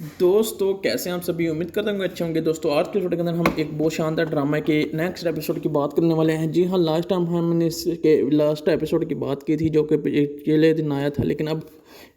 दोस्तों कैसे हैं आप सभी। उम्मीद करता हूँ कि अच्छे होंगे। दोस्तों आज के वीडियो के अंदर हम एक बहुत शानदार ड्रामा के नेक्स्ट एपिसोड की बात करने वाले हैं। जी हाँ, लास्ट टाइम हमने इसके लास्ट एपिसोड की बात की थी जो कि पिछले दिन आया था, लेकिन अब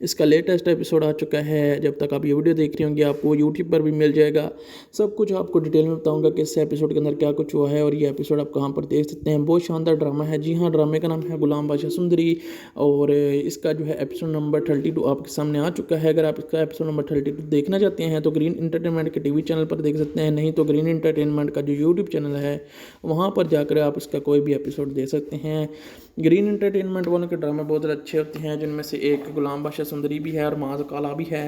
इसका लेटेस्ट एपिसोड आ चुका है। जब तक आप ये वीडियो देख रहे होंगे आपको यूट्यूब पर भी मिल जाएगा। सब कुछ आपको डिटेल में बताऊंगा कि इस एपिसोड के अंदर क्या कुछ हुआ है और ये एपिसोड आप कहाँ पर देख सकते हैं। बहुत शानदार ड्रामा है। जी हाँ, ड्रामे का नाम है गुलाम बादशाह सुंदरी और इसका जो है एपिसोड नंबर 32 आपके सामने आ चुका है। अगर आप इसका एपिसोड नंबर 32 देखना चाहते हैं तो ग्रीन इंटरटेनमेंट के टीवी चैनल पर देख सकते हैं, नहीं तो ग्रीन इंटरटेनमेंट का जो यूट्यूब चैनल है वहाँ पर जाकर आप इसका कोई भी एपिसोड देख सकते हैं। ग्रीन इंटरटेनमेंट वालों के ड्रामे बहुत अच्छे होते हैं, जिनमें से एक गुलाम बादशाह सुंदरी भी है और माज काला भी है।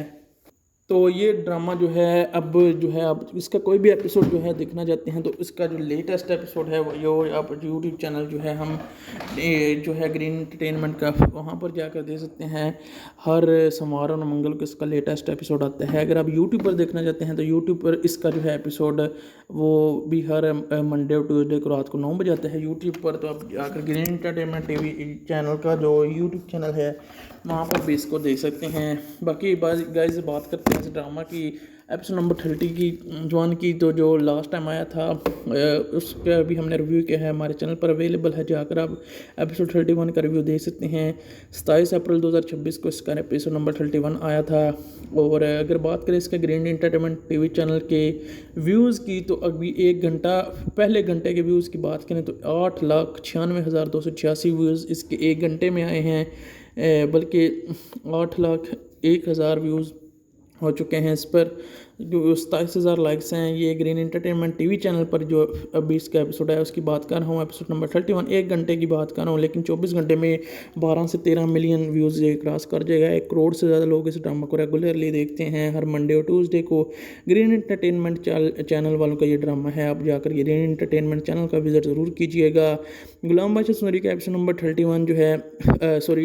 तो ये ड्रामा जो है अब जो है आप इसका कोई भी एपिसोड जो है देखना चाहते हैं तो इसका जो लेटेस्ट एपिसोड है वो यो आप यूट्यूब चैनल जो है हम जो है ग्रीन एंटरटेनमेंट का वहाँ पर जाकर देख सकते हैं। हर सोमवार और मंगल को इसका लेटेस्ट एपिसोड आता है। अगर आप यूट्यूब पर देखना चाहते हैं तो यूट्यूब पर इसका जो है एपिसोड वो भी हर मंडे और ट्यूसडे को रात को 9 बजे आता है यूट्यूब पर। तो आप जाकर ग्रीन एंटरटेनमेंट टीवी चैनल का जो यूट्यूब चैनल है वहाँ पर भी इसको देख सकते हैं। बाकी गाइस बात करते हैं इस ड्रामा की एपिसोड नंबर 30 की जवान की। तो जो लास्ट टाइम आया था उसका भी हमने रिव्यू किया है, हमारे चैनल पर अवेलेबल है, जाकर आप एपिसोड 31 का रिव्यू देख सकते हैं। 27 अप्रैल 2026 को इसका एपिसोड नंबर 31 आया था। और अगर बात करें इसके ग्रीन एंटरटेनमेंट टीवी चैनल के व्यूज़ की तो अभी 1 घंटा पहले घंटे के व्यूज़ की बात करें तो 8,96,286 व्यूज़ इसके 1 घंटे में आए हैं, बल्कि 8,01,000 व्यूज़ हो चुके हैं इस पर। जो 27,000 लाइक्स हैं। ये ग्रीन एंटरटेनमेंट टीवी चैनल पर जो अभी इसका एपिसोड है उसकी बात कर रहा हूँ, एपिसोड नंबर 31 1 घंटे की बात कर रहा हूँ, लेकिन 24 घंटे में 12 से 13 मिलियन व्यूज़ ये क्रॉस कर जाएगा। 1 करोड़ से ज़्यादा लोग इस ड्रामा को रेगुलरली देखते हैं हर मंडे और ट्यूसडे को। ग्रीन एंटरटेनमेंट चैनल वालों का ये ड्रामा है। आप जाकर ग्रीन एंटरटेनमेंट चैनल का विजिट ज़रूर कीजिएगा। गुलाम बादशाह सुंदरी का एपिसोड नंबर 31 जो है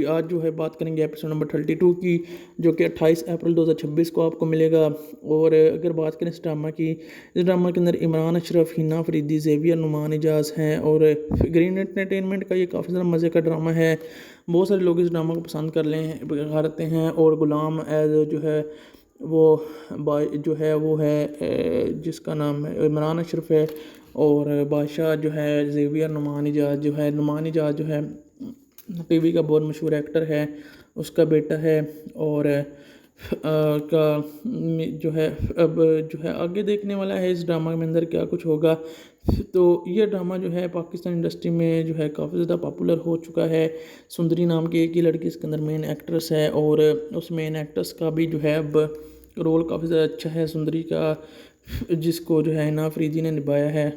आज जो है बात करेंगे एपिसोड नंबर 32 की, जो कि 28 अप्रैल 2026 को आपको मिलेगा। और अगर बात करें इस ड्रामा की, इस ड्रामा के अंदर इमरान अशरफ, हिना फरीदी, ज़ेवियर, नुमान एजाज हैं। और ग्रीन एंटरटेनमेंट का ये काफ़ी ज़्यादा मज़े का ड्रामा है। बहुत सारे लोग इस ड्रामा को पसंद करते हैं। और गुलाम एज जो है वो वो है जिसका नाम है इमरान अशरफ है। और बादशाह जो है ज़ेवियर, नुमान एजाज जो है टीवी का बहुत मशहूर एक्टर है, उसका बेटा है। और का जो है अब जो है आगे देखने वाला है इस ड्रामा में अंदर क्या कुछ होगा। तो ये ड्रामा जो है पाकिस्तान इंडस्ट्री में जो है काफ़ी ज़्यादा पॉपुलर हो चुका है। सुंदरी नाम की एक ही लड़की इसके अंदर मेन एक्ट्रेस है और उस मेन एक्ट्रेस का भी जो है अब रोल काफ़ी ज़्यादा अच्छा है सुंदरी का, जिसको जो है हिना फरीदी ने निभाया है।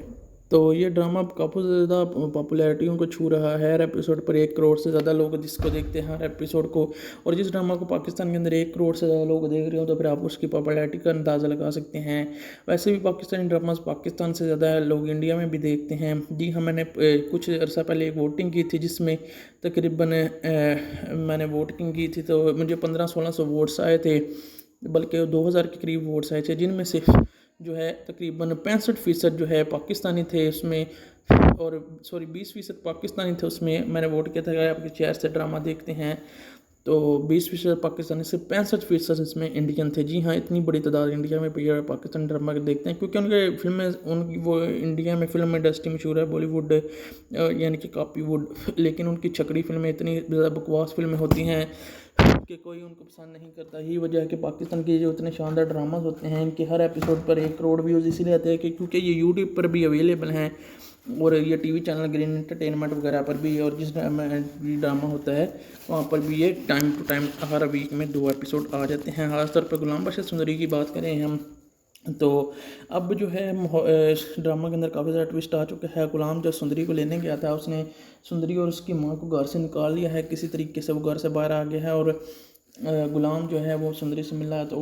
तो ये ड्रामा काफ़ी ज़्यादा पॉपुलैरिटियों को छू रहा है। हर एपिसोड पर 1 करोड़ से ज़्यादा लोग जिसको देखते हैं हर एपिसोड को। और जिस ड्रामा को पाकिस्तान के अंदर 1 करोड़ से ज़्यादा लोग देख रहे हो तो फिर आप उसकी पॉपुलैरिटी का अंदाज़ा लगा सकते हैं। वैसे भी पाकिस्तानी ड्रामास पाकिस्तान से ज़्यादा लोग इंडिया में भी देखते हैं। जी हाँ, मैंने कुछ अर्सा पहले एक वोटिंग की थी जिसमें तकरीबन मैंने वोटिंग की थी तो मुझे 1500-1600 वोट्स आए थे, बल्कि 2000 के करीब वोट्स आए थे, जिनमें से जो है तकरीबन 65% जो है पाकिस्तानी थे उसमें, और 20% पाकिस्तानी थे उसमें। मैंने वोट किया था कि आपके शहर से ड्रामा देखते हैं तो 20% पाकिस्तानी से 65% इसमें इंडियन थे। जी हाँ, इतनी बड़ी तादाद इंडिया में पाकिस्तानी ड्रामा के देखते हैं क्योंकि उनके फिल्में उनकी वो इंडिया में फिल्म इंडस्ट्री मशहूर है बॉलीवुड यानी कि कॉपीवुड, लेकिन उनकी छकड़ी फिल्में इतनी ज़्यादा बकवास फिल्में होती हैं कि कोई उनको पसंद नहीं करता। यही वजह है कि पाकिस्तान के जो इतने शानदार ड्रामाज होते हैं इनके हर एपिसोड पर 1 करोड़ व्यूज़ इसीलिए आते हैं कि क्योंकि ये यूट्यूब पर भी अवेलेबल हैं और ये टीवी चैनल ग्रीन एंटरटेनमेंट वगैरह पर भी, और जिस ड्रामा होता है वहाँ पर भी ये टाइम टू टाइम हर वीक में 2 एपिसोड आ जाते हैं। खासतौर पर गुलाम बादशाह सुंदरी की बात करें हम तो अब जो है इस ड्रामा के अंदर काफ़ी ज़्यादा ट्विस्ट आ चुका है। गुलाम जब सुंदरी को लेने गया था उसने सुंदरी और उसकी माँ को घर से निकाल लिया है, किसी तरीके से वो घर से बाहर आ गया है। और गुलाम जो है वो सुंदरी से मिला तो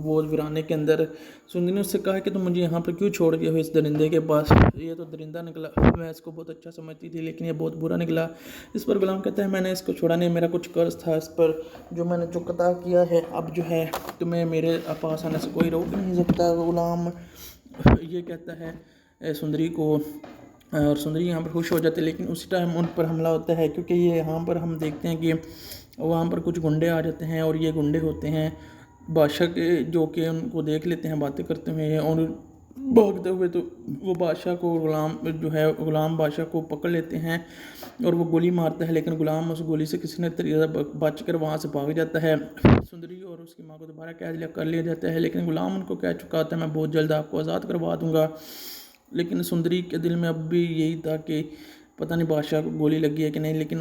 वो वीराने के अंदर सुंदरी ने उससे कहा कि तुम मुझे यहाँ पर क्यों छोड़ गए हो इस दरिंदे के पास, ये तो दरिंदा निकला, मैं इसको बहुत अच्छा समझती थी लेकिन ये बहुत बुरा निकला। इस पर गुलाम कहता है मैंने इसको छोड़ा नहीं, मेरा कुछ कर्ज था इस पर जो मैंने चुकता किया है, अब जो है तुम्हें मेरे पास आने से कोई रोक नहीं सकता। गुलाम ये कहता है सुंदरी को, और सुंदरी यहाँ पर खुश हो जाती है। लेकिन उसी टाइम उन पर हमला होता है क्योंकि ये यहाँ पर हम देखते हैं कि वहाँ पर कुछ गुंडे आ जाते हैं और ये गुंडे होते हैं बादशाह के जो कि उनको देख लेते हैं बातें करते हुए और भागते हुए, तो वो बादशाह को गुलाम बादशाह को पकड़ लेते हैं और वो गोली मारता है, लेकिन गुलाम उस गोली से किसी न तरीके बच कर वहाँ से भाग जाता है। सुंदरी और उसकी माँ को दोबारा कैद कर लिया जाता है, लेकिन गुलाम उनको कह चुका होता है मैं बहुत जल्द आपको आज़ाद करवा दूंगा। लेकिन सुंदरी के दिल में अब भी यही था कि पता नहीं बादशाह को गोली लगी है कि नहीं, लेकिन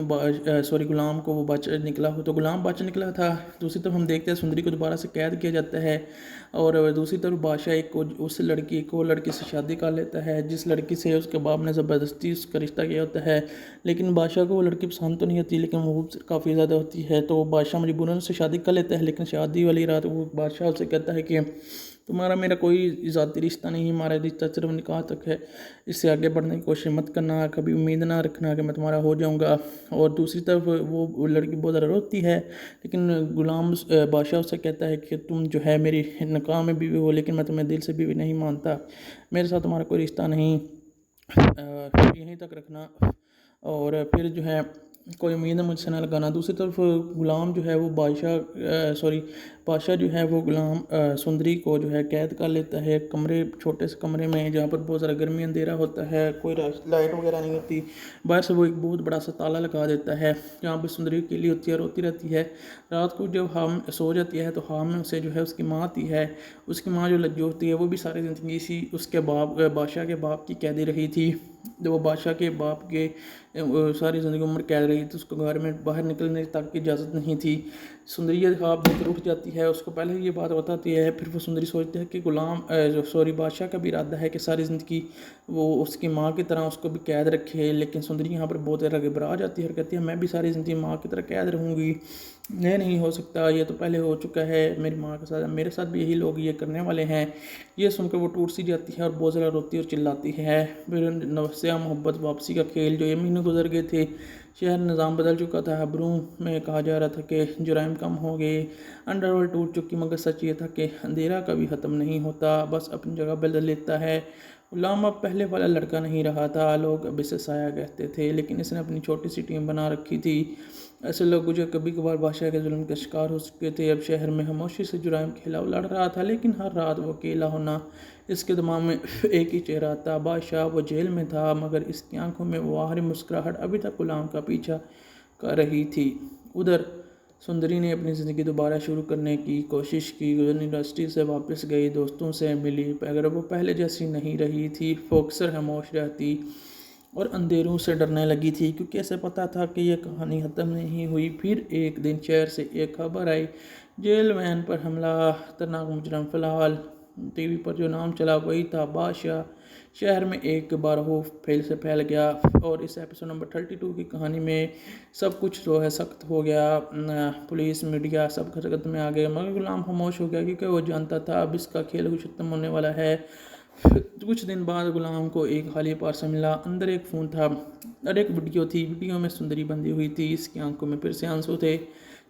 गुलाम को वो बच निकला हो, तो गुलाम बच निकला था। दूसरी तरफ हम देखते हैं सुंदरी को दोबारा से कैद किया जाता है और दूसरी तरफ बादशाह एक और लड़की से शादी कर लेता है, जिस लड़की से उसके बाप ने ज़बरदस्ती उसका रिश्ता किया होता है। लेकिन बादशाह को वो लड़की पसंद तो नहीं होती, लेकिन वो काफ़ी ज़्यादा होती है, तो बादशाह मजबूरन से शादी कर लेता है। लेकिन शादी वाली रात वो बादशाह उससे कहता है कि तुम्हारा मेरा कोई ज़ाती रिश्ता नहीं, हमारा रिश्ता सिर्फ निकाह तक है, इससे आगे बढ़ने की कोशिश मत करना, कभी उम्मीद ना रखना कि मैं तुम्हारा हो जाऊंगा। और दूसरी तरफ वो लड़की बहुत ज़्यादा रोती है, लेकिन बादशाह उससे कहता है कि तुम जो है मेरी निकाह में बीवी हो, लेकिन मैं तुम्हें दिल से बीवी नहीं मानता, मेरे साथ तुम्हारा कोई रिश्ता नहीं, यहीं तक रखना और फिर जो है कोई उम्मीद मुझसे ना लगाना। दूसरी तरफ गुलाम जो है वो बादशाह जो है वो सुंदरी को जो है कैद कर लेता है छोटे से कमरे में, जहाँ पर बहुत ज़्यादा गर्मी अंधेरा होता है, कोई लाइट वगैरह नहीं होती। बाहर से वो एक बहुत बड़ा सा ताला लगा देता है, जहाँ पर सुंदरी अकेली होती है, रोती रहती है। रात को जब हम सो जाती है तो हाम में उसे जो है उसकी माँ आती है। उसकी माँ जो होती है वो भी सारी ज़िंदगी इसी उसके बादशाह के बाप की कैदी रही थी। जब वो बादशाह के बाप के सारी ज़िंदगी उम्र कैद रही थी, उसको घर में बाहर निकलने तक की इजाज़त नहीं थी। सुंदरी ख्वाब देखकर उठ जाती है, उसको पहले ये बात बताती है, फिर वो सुंदरी सोचती है कि बादशाह का भी इरादा है कि सारी ज़िंदगी वो उसकी माँ की तरह उसको भी कैद रखे। लेकिन सुंदरी यहाँ पर बहुत ज़्यादा घबरा जाती है और कहती है मैं भी सारी ज़िंदगी माँ की तरह कैद रहूँगी, ये नहीं हो सकता, ये तो पहले हो चुका है मेरी माँ के साथ, मेरे साथ भी यही लोग ये करने वाले हैं। ये सुनकर वो टूट सी जाती है और बहुत ज़्यादा रोती और चिल्लाती है। फिर नवसिया मोहब्बत वापसी का खेल, जो ये महीने गुजर गए थे, शहर निज़ाम बदल चुका था, अबरू में कहा जा रहा था कि जुराइम कम हो गए, अंडरवर्ल्ड टूट चुकी, मगर सच ये था कि अंधेरा कभी ख़त्म नहीं होता, बस अपनी जगह बदल लेता है। गुलाम अब पहले वाला लड़का नहीं रहा था, लोग अब इसे साया कहते थे, लेकिन इसने अपनी छोटी सी टीम बना रखी थी। ऐसे लोग जो कभी कभार बादशाह के जुल्म का शिकार हो चुके थे, अब शहर में खामोशी से जुराइम के खिलाफ लड़ रहा था, लेकिन हर रात वो अकेला होना, इसके दिमाग में एक ही चेहरा था, बादशाह। वो जेल में था, मगर इसकी आंखों में वो आखिरी मुस्कुराहट अभी तक गुलाम का पीछा कर रही थी। उधर सुंदरी ने अपनी ज़िंदगी दोबारा शुरू करने की कोशिश की, यूनिवर्सिटी से वापस गई, दोस्तों से मिली, अगर वो पहले जैसी नहीं रही थी, वो अक्सर खामोश रहती और अंधेरों से डरने लगी थी, क्योंकि ऐसे पता था कि यह कहानी ख़त्म नहीं हुई। फिर एक दिन शहर से एक खबर आई, जेल वैन पर हमला, खतरनाक मुजरम। फिलहाल टीवी पर जो नाम चला वही था बादशाह। शहर में एक बार हो फैल गया और इस एपिसोड नंबर 32 की कहानी में सब कुछ जो है सख्त हो गया। पुलिस मीडिया सब खतरे में आ गए, मगर गुलाम खामोश हो गया, क्योंकि वो जानता था अब इसका खेल कुछ खत्म होने वाला है। कुछ दिन बाद गुलाम को एक खाली पार्सल मिला, अंदर एक फ़ोन था और एक वीडियो थी। वीडियो में सुंदरी बंधी हुई थी, इसकी आंखों में फिर से आंसू थे।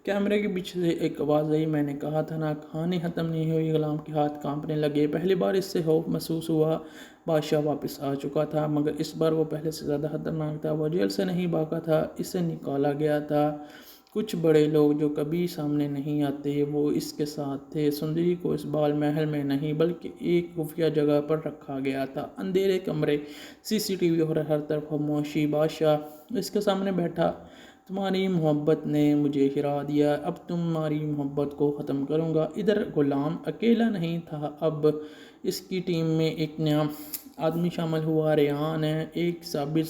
कैमरे के पीछे से एक आवाज़ आई, मैंने कहा था ना, कहानी ख़त्म नहीं हुई। गुलाम के हाथ कांपने लगे, पहली बार इससे खौफ महसूस हुआ। बादशाह वापस आ चुका था, मगर इस बार वो पहले से ज़्यादा खतरनाक था। वो जेल से नहीं भागा था, इसे निकाला गया था। कुछ बड़े लोग जो कभी सामने नहीं आते, वो इसके साथ थे। सुंदरी को इस बाल महल में नहीं, बल्कि एक खुफिया जगह पर रखा गया था। अंधेरे कमरे, सीसीटीवी और हर तरफ खामोशी। बादशाह इसके सामने बैठा, तुम्हारी मोहब्बत ने मुझे हिरा दिया, अब तुम्हारी मोहब्बत को ख़त्म करूँगा। इधर गुलाम अकेला नहीं था, अब इसकी टीम में एक नया आदमी शामिल हुआ। रेहान है, एक साबित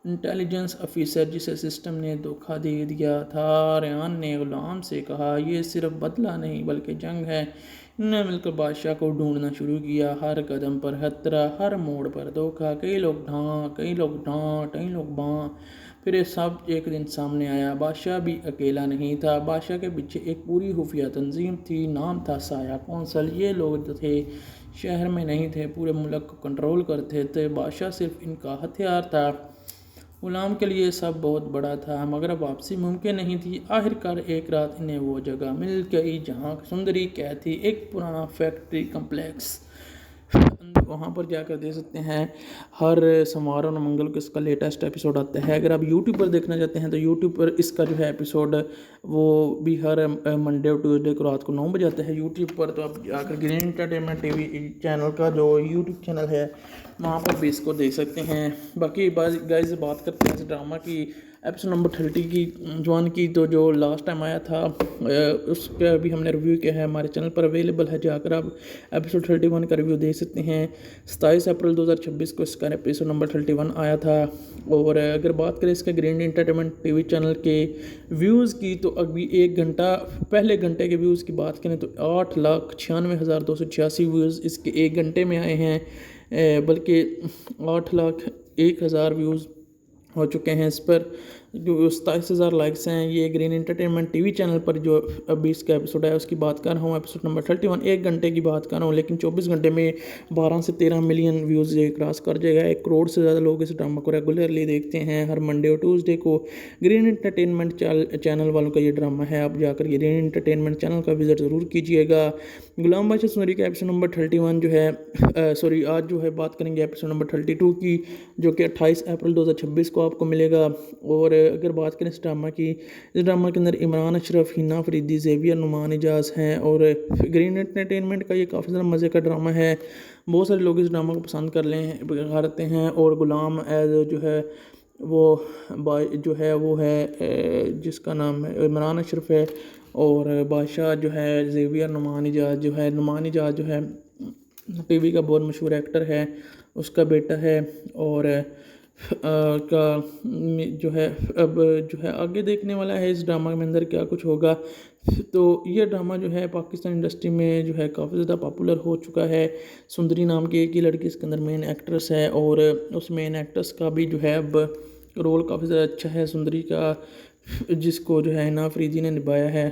इंटेलिजेंस ऑफिसर जिसे सिस्टम ने धोखा दे दिया था। रेहान ने गुलाम से कहा, यह सिर्फ बदला नहीं बल्कि जंग है। इन्होंने मिलकर बादशाह को ढूंढना शुरू किया, हर कदम पर खतरा, हर मोड़ पर धोखा, कई लोग डांट, कई लोग बाँ। फिर ये सब एक दिन सामने आया। बादशाह भी अकेला नहीं था, बादशाह के पीछे एक पूरी खुफिया तंजीम थी, नाम था साया कौंसल। ये लोग थे शहर में नहीं थे, पूरे मुल्क को कंट्रोल करते थे। बादशाह सिर्फ इनका हथियार था। गुलाम के लिए सब बहुत बड़ा था, मगर अब वापसी मुमकिन नहीं थी। आखिरकार एक रात इन्हें वो जगह मिल गई जहाँ सुंदरी कैद थी, एक पुराना फैक्ट्री कम्प्लेक्स। वहाँ पर जाकर देख सकते हैं। हर सोमवार और मंगल को इसका लेटेस्ट एपिसोड आता है। अगर आप यूट्यूब पर देखना चाहते हैं तो यूट्यूब पर इसका जो है एपिसोड वो भी हर मंडे और ट्यूसडे को रात को 9 बजे आता है यूट्यूब पर। तो आप जाकर ग्रीन एंटरटेनमेंट टीवी चैनल का जो यूट्यूब चैनल है वहाँ पर भी इसको देख सकते हैं। बाकी गाइस बात करते हैं इस ड्रामा की एपिसोड नंबर 30 की 1 की। तो जो लास्ट टाइम आया था उसका भी हमने रिव्यू किया है, हमारे चैनल पर अवेलेबल है, जाकर आप एपिसोड 31 का रिव्यू देख सकते हैं। 27 अप्रैल 2026 को इसका एपिसोड नंबर 31 आया था। और अगर बात करें इसके ग्रीन एंटरटेनमेंट टीवी चैनल के व्यूज़ की तो अभी पहले घंटे के व्यूज़ की बात करें तो 8,96,286 व्यूज़ इसके 1 घंटे में आए हैं, बल्कि 8,01,000 व्यूज़ हो चुके हैं इस पर। जो 27,000 लाइक्स हैं। ये ग्रीन एंटरटेनमेंट टीवी चैनल पर जो अभी इसका एपिसोड है उसकी बात कर रहा हूँ, एपिसोड नंबर 31। 1 घंटे की बात कर रहा हूँ, लेकिन 24 घंटे में 12 से 13 मिलियन व्यूज़ ये क्रॉस कर जाएगा। 1 करोड़ से ज़्यादा लोग इस ड्रामा को रेगुलरली देखते हैं हर मंडे और ट्यूसडे को। ग्रीन एंटरटेनमेंट चैनल वालों का ये ड्रामा है। आप जाकर ग्रीन एंटरटेनमेंट चैनल का विजिट ज़रूर कीजिएगा। गुलाम बादशाह सुंदरी का एपिसोड नंबर 31 जो है आज जो है बात करेंगे एपिसोड नंबर 32 की, जो कि 28 अप्रैल 2026 को आपको मिलेगा। और अगर बात करें इस ड्रामा की, इस ड्रामा के अंदर इमरान अशरफ, हिना फरीदी, ज़ेवियर, नुमान इजाज़ हैं। और ग्रीन एंटरटेनमेंट का ये काफ़ी ज़्यादा मज़े का ड्रामा है। बहुत सारे लोग इस ड्रामा को पसंद करते हैं। और गुलाम एज जो है वो है जिसका नाम है इमरान अशरफ है। और बादशाह जो है ज़ेवियर, नुमान इजाज़ जो है टीवी का बहुत मशहूर एक्टर है, उसका बेटा है। और जो है अब जो है आगे देखने वाला है इस ड्रामा के अंदर क्या कुछ होगा। तो ये ड्रामा जो है पाकिस्तान इंडस्ट्री में जो है काफ़ी ज़्यादा पॉपुलर हो चुका है। सुंदरी नाम की एक ही लड़की इसके अंदर मेन एक्ट्रेस है। और उस मेन एक्ट्रेस का भी जो है अब रोल काफ़ी ज़्यादा अच्छा है सुंदरी का, जिसको जो है हिना अफरीदी ने निभाया है।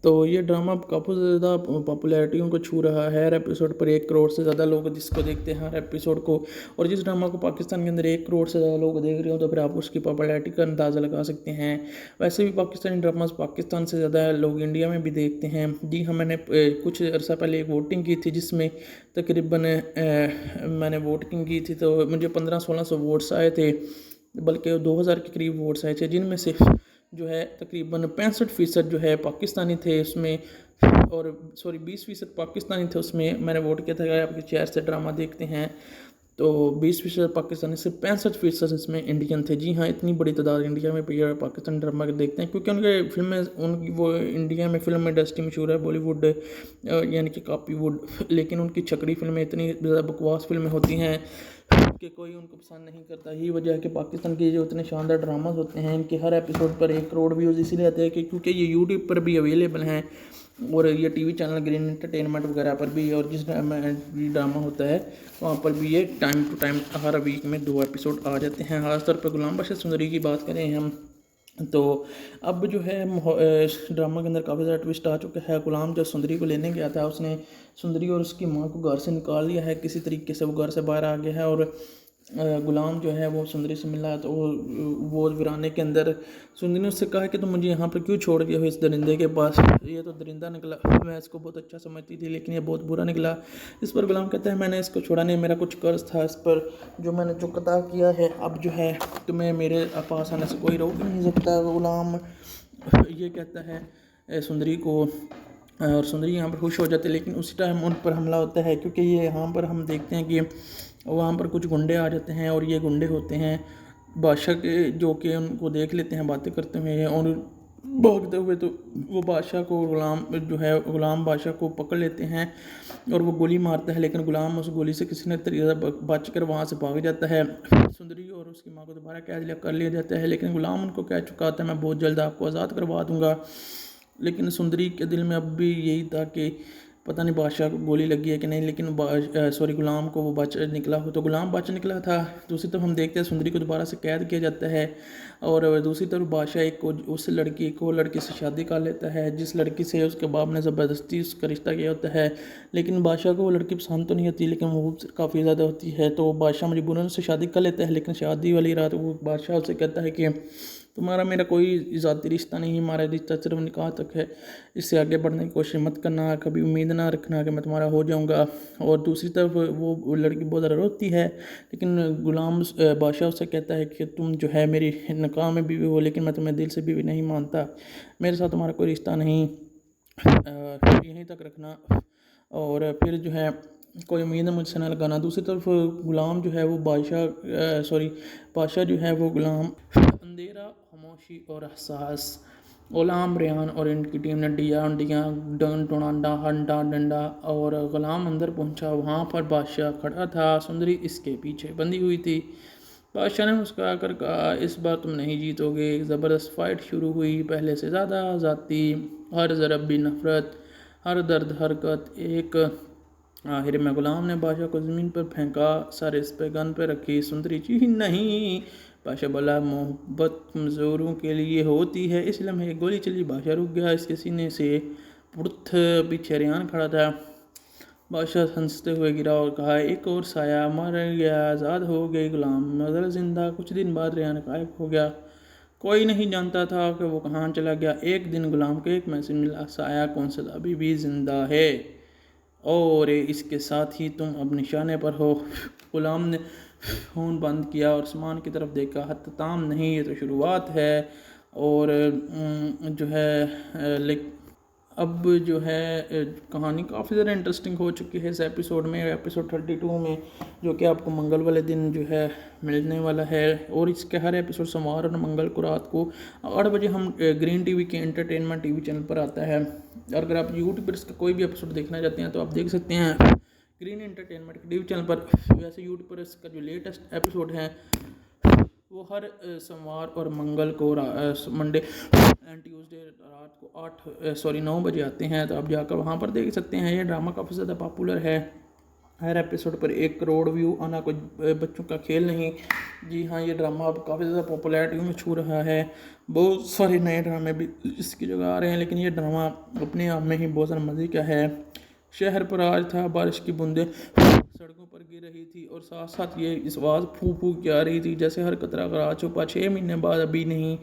तो ये ड्रामा काफ़ी ज़्यादा पॉपुलैरिटियों को छू रहा है। हर एपिसोड पर 1 करोड़ से ज़्यादा लोग जिसको देखते हैं हर एपिसोड को। और जिस ड्रामा को पाकिस्तान के अंदर 1 करोड़ से ज़्यादा लोग देख रहे हो तो फिर आप उसकी पॉपुलैरिटी का अंदाज़ा लगा सकते हैं। वैसे भी पाकिस्तानी ड्रामास पाकिस्तान से ज़्यादा लोग इंडिया में भी देखते हैं। जी हाँ, मैंने कुछ अर्सा पहले एक वोटिंग की थी जिसमें तकरीबन मैंने वोटिंग की थी तो मुझे 1500-1600 वोट्स आए थे, बल्कि 2000 के करीब वोट्स आए थे, जिनमें से जो है तकरीबन 65% जो है पाकिस्तानी थे उसमें, और 20% पाकिस्तानी थे उसमें। मैंने वोट किया था कि आपके शहर से ड्रामा देखते हैं तो 20% पाकिस्तानी से 65% इसमें इंडियन थे। जी हाँ, इतनी बड़ी तादाद इंडिया में पाकिस्तानी ड्रामा के देखते हैं क्योंकि उनके फिल्में उनकी वो इंडिया में फिल्म इंडस्ट्री मशहूर है बॉलीवुड यानी कि कॉपीवुड, लेकिन उनकी छकड़ी फिल्में इतनी ज़्यादा बकवास फिल्में होती हैं कि कोई उनको पसंद नहीं करता। यही वजह है कि पाकिस्तान के जो इतने शानदार ड्रामाज होते हैं इनके हर एपिसोड पर 1 करोड़ व्यूज़ इसीलिए आते हैं कि क्योंकि ये यूट्यूब पर भी अवेलेबल हैं और ये टीवी चैनल ग्रीन एंटरटेनमेंट वगैरह पर भी, और जिस ड्रामा होता है वहाँ पर भी ये टाइम टू टाइम हर वीक में 2 एपिसोड आ जाते हैं। खासतौर पर गुलाम बादशाह सुंदरी की बात करें हम तो अब जो है ड्रामा के अंदर काफ़ी ज़्यादा ट्विस्ट आ चुका है। गुलाम जब सुंदरी को लेने गया था उसने सुंदरी और उसकी माँ को घर से निकाल दिया है, किसी तरीके से वो घर से बाहर आ गया है। और गुलाम जो है वो सुंदरी से मिला तो वो वीराने के अंदर सुंदरी ने उससे कहा कि तुम मुझे यहाँ पर क्यों छोड़ गए हो इस दरिंदे के पास। ये तो दरिंदा निकला, मैं इसको बहुत अच्छा समझती थी लेकिन ये बहुत बुरा निकला। इस पर गुलाम कहता है मैंने इसको छोड़ा नहीं, मेरा कुछ कर्ज था इस पर जो मैंने चुकता किया है। अब जो है तुम्हें मेरे पास आने से कोई रोक नहीं सकता। गुलाम ये कहता है सुंदरी को, और सुंदरी यहाँ पर खुश हो जाती है। लेकिन उसी टाइम उन पर हमला होता है क्योंकि ये यहाँ पर हम देखते हैं कि वहाँ पर कुछ गुंडे आ जाते हैं और ये गुंडे होते हैं बादशाह के, जो कि उनको देख लेते हैं बातें करते हुए और भागते हुए। तो वो बादशाह को गुलाम बादशाह को पकड़ लेते हैं और वो गोली मारता है, लेकिन गुलाम उस गोली से किसी ने तरीके बच कर वहाँ से भाग जाता है। सुंदरी और उसकी माँ को दोबारा कैद कर लिया जाता है, लेकिन गुलाम उनको कह चुका था मैं बहुत जल्द आपको आज़ाद करवा दूँगा। लेकिन सुंदरी के दिल में अब भी यही था कि पता नहीं बादशाह को गोली लगी है कि नहीं, लेकिन गुलाम को वो बच निकला हो तो गुलाम बच निकला था। दूसरी तरफ हम देखते हैं सुंदरी को दोबारा से कैद किया जाता है और दूसरी तरफ बादशाह एक और लड़की से शादी कर लेता है, जिस लड़की से उसके बाप ने ज़बरदस्ती उसका रिश्ता किया होता है। लेकिन बादशाह को वो लड़की पसंद तो नहीं होती, लेकिन वो काफ़ी ज़्यादा होती है, तो बादशाह मजबूरन से शादी कर लेता है। लेकिन शादी वाली रात वो बादशाह उससे कहता है कि तुम्हारा मेरा कोई ज़ाती रिश्ता नहीं, हमारा रिश्ता सिर्फ निकाह तक है। इससे आगे बढ़ने की कोशिश मत करना, कभी उम्मीद ना रखना कि मैं तुम्हारा हो जाऊंगा। और दूसरी तरफ वो लड़की बहुत ज़्यादा रोती है, लेकिन गुलाम बादशाह उससे कहता है कि तुम जो है मेरी निकाह में बीवी हो, लेकिन मैं तुम्हें दिल से बीवी नहीं मानता, मेरे साथ तुम्हारा कोई रिश्ता नहीं, यहीं तक रखना। और फिर जो है कोई उम्मीद मुझसे ना लगाना। दूसरी तरफ गुलाम जो है वो बादशाह जो है वो गुलाम अंधेरा, खामोशी और एहसास, गुलाम रेहान और इनकी टीम ने दिया डंडा हंडा डंडा और गुलाम अंदर पहुंचा। वहाँ पर बादशाह खड़ा था, सुंदरी इसके पीछे बंधी हुई थी। बादशाह ने मुस्कुरा कर कहा, इस बार तुम नहीं जीतोगे। ज़बरदस्त फाइट शुरू हुई, पहले से ज़्यादा ज़ाती, हर ज़रब भी नफरत, हर दर्द हरकत एक। आखिर में गुलाम ने बादशाह को ज़मीन पर फेंका, सर इस पे गन पे रखी। सुंदरी जी नहीं। बादशाह बोला, मोहब्बत कमज़ोरों के लिए होती है। इस लम्हे एक गोली चली, बादशाह रुक गया, इसके सीने से पुरथ पीछे रेहान खड़ा था। बादशाह हंसते हुए गिरा और कहा, एक और साया मर गया, आज़ाद हो गई गुलाम मगर जिंदा। कुछ दिन बाद रेहान गायब हो गया, कोई नहीं जानता था कि वो कहाँ चला गया। एक दिन गुलाम को एक मैसेज मिला, साया कौंसल अभी भी जिंदा है और इसके साथ ही तुम अब निशाने पर हो। गुलाम ने फ़ोन बंद किया और आसमान की तरफ देखा। हत्ताम नहीं, ये तो शुरुआत है। और जो है अब जो है कहानी काफ़ी ज़्यादा इंटरेस्टिंग हो चुकी है इस एपिसोड में, एपिसोड 32 में, जो कि आपको मंगल वाले दिन जो है मिलने वाला है। और इसके हर एपिसोड सोमवार और मंगल को रात को 8 बजे हम ग्रीन टीवी के एंटरटेनमेंट टीवी चैनल पर आता है। अगर आप यूट्यूब पर इसका कोई भी एपिसोड देखना चाहते हैं तो आप देख सकते हैं ग्रीन एंटरटेनमेंट के टीवी चैनल पर। वैसे यूट्यूब पर इसका जो लेटेस्ट एपिसोड है वो हर सोमवार और मंगल को मंडे एंड ट्यूसडे रात को 9 बजे आते हैं, तो आप जाकर वहाँ पर देख सकते हैं। ये ड्रामा काफ़ी ज़्यादा पॉपुलर है, हर एपिसोड पर 1 करोड़ व्यू आना कोई बच्चों का खेल नहीं। जी हाँ, ये ड्रामा अब काफ़ी ज़्यादा पॉपुलैरिटी में छू रहा है। बहुत सारे नए ड्रामे भी इसकी जगह आ रहे हैं, लेकिन ये ड्रामा अपने आप में ही बहुत ज़्यादा मज़े का है। शहर पर आज था, बारिश की बूंदें सड़कों पर गिर रही थी और साथ साथ ये इस आवाज़ फूक फूक के आ रही थी जैसे हर कतरा करा छुपा 6 महीने बाद अभी नहीं।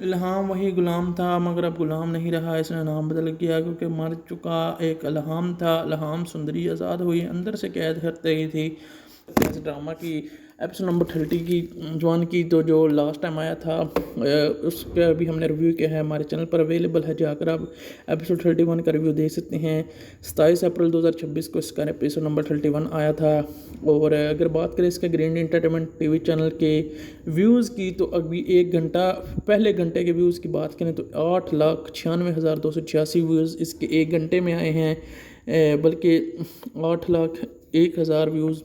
इल्हाम वही गुलाम था, मगर अब गुलाम नहीं रहा, इसने नाम बदल किया क्योंकि मर चुका एक इल्हाम था। इल्हाम सुंदरी आज़ाद हुई, अंदर से कैद करते गई थी। इस ड्रामा की एपिसोड नंबर 30 की जवान की तो जो लास्ट टाइम आया था उसका भी हमने रिव्यू किया है, हमारे चैनल पर अवेलेबल है, जाकर आप एपिसोड 31 का रिव्यू देख सकते हैं। 27 अप्रैल 2026 को इसका एपिसोड नंबर 31 आया था। और अगर बात करें इसके ग्रीन एंटरटेनमेंट टीवी चैनल के व्यूज़ की, तो अभी पहले घंटे के व्यूज़ की बात करें तो 8,96,286 व्यूज़ इसके 1 घंटे में आए हैं, बल्कि 8,01,000 व्यूज़